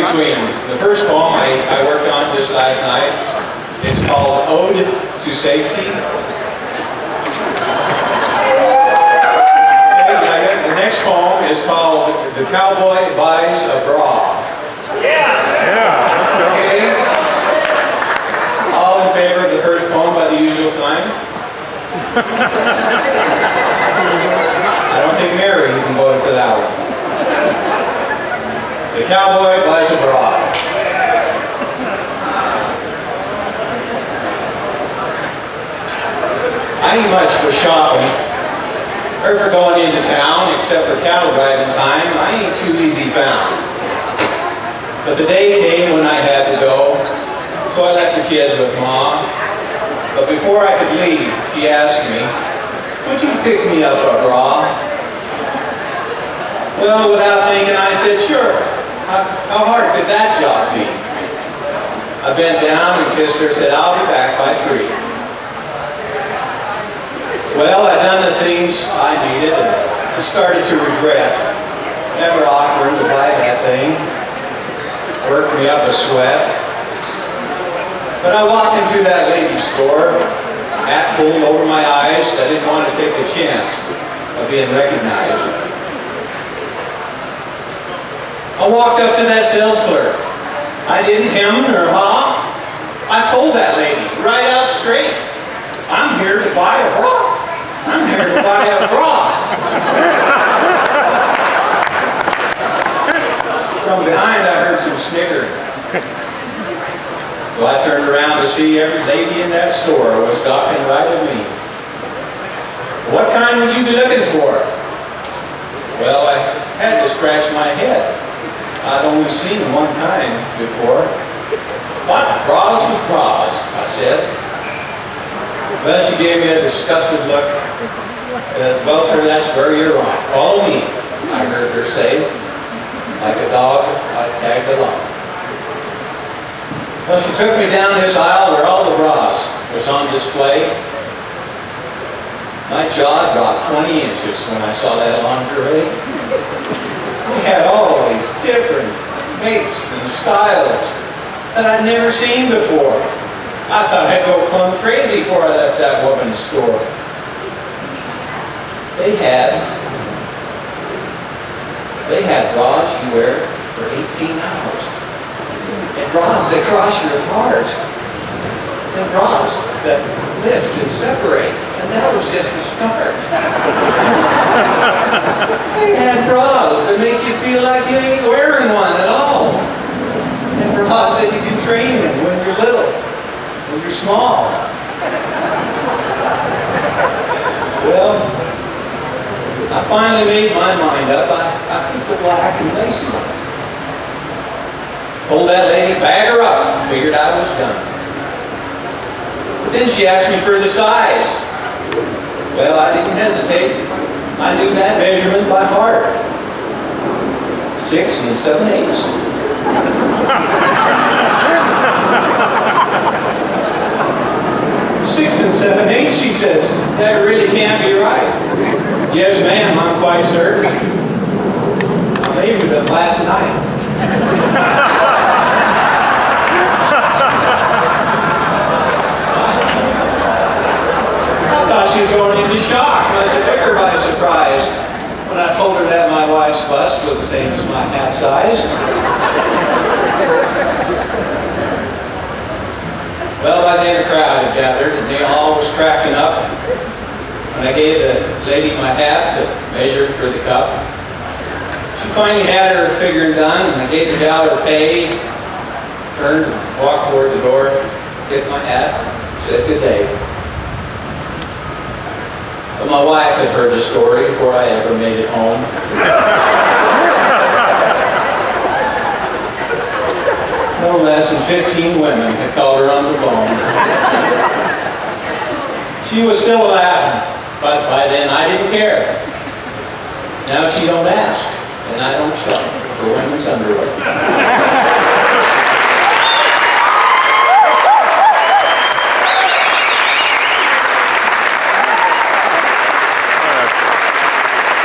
between them. The first poem I worked on just last night. It's called Ode to Safety. Okay, the next poem is called The Cowboy Buys a Bra. Okay. All in favor of the first poem by the usual sign? I don't think Mary even voted for that one. The Cowboy Buys a Bra. I ain't much for shopping or for going into town, except for cattle driving time. I ain't too easy found. But the day came when I had to go, so I left the kids with Mom. But before I could leave, she asked me, "Would you pick me up a bra?" Well, without thinking, I said, "Sure. How hard could that job be?" I bent down and kissed her, said, "I'll be back by 3. Well, I done the things I needed, and I started to regret never offering to buy that thing. Worked me up a sweat. But I walked into that lady's store, hat pulled over my eyes. I didn't want to take the chance of being recognized. I walked up to that sales clerk. I didn't hem or haw. I told that lady right out straight, "I'm here to buy a bra. I'm here to buy a bra." From behind I heard some snickering. So I turned around to see every lady in that store was gawking right at me. "What kind would you be looking for?" Well, I had to scratch my head. I'd only seen them one time before. "What bras was bras?" I said. Well, she gave me a disgusted look. "Well, sir, that's where you're wrong. Follow me," I heard her say. Like a dog, I tagged along. Well, she took me down this aisle where all the bras was on display. My jaw dropped 20 inches when I saw that lingerie. We had all these different makes and styles that I'd never seen before. I thought I'd go plumb crazy before I left that woman's store. They had bras you wear for 18 hours. And bras that cross your heart. And bras that lift and separate. And that was just the start. They had bras that make you feel like you ain't wearing one at all. And bras that you can train in when you're little, when you're small. Well, I finally made my mind up. I picked the black and lacy one. Told that lady, bag her up. Figured I was done. But then she asked me for the size. Well, I didn't hesitate. I knew that measurement by heart. 6 7/8. 6 7/8, she says. That really can't be right. Yes, ma'am, I'm quite certain. I measured them last night. I thought she was going into shock. Must have took her by surprise when I told her that my wife's bust was the same as my hat size. Well, by then a crowd had gathered, and they all was cracking up. When I gave the lady my hat to measure for the cup, she finally had her figuring done, and I gave the gal her pay, turned and walked toward the door, tipped my hat, said good day. But my wife had heard the story before I ever made it home. No less than 15 women had called her on the phone. She was still laughing, but by then I didn't care. Now she don't ask, and I don't shop for women's underwear.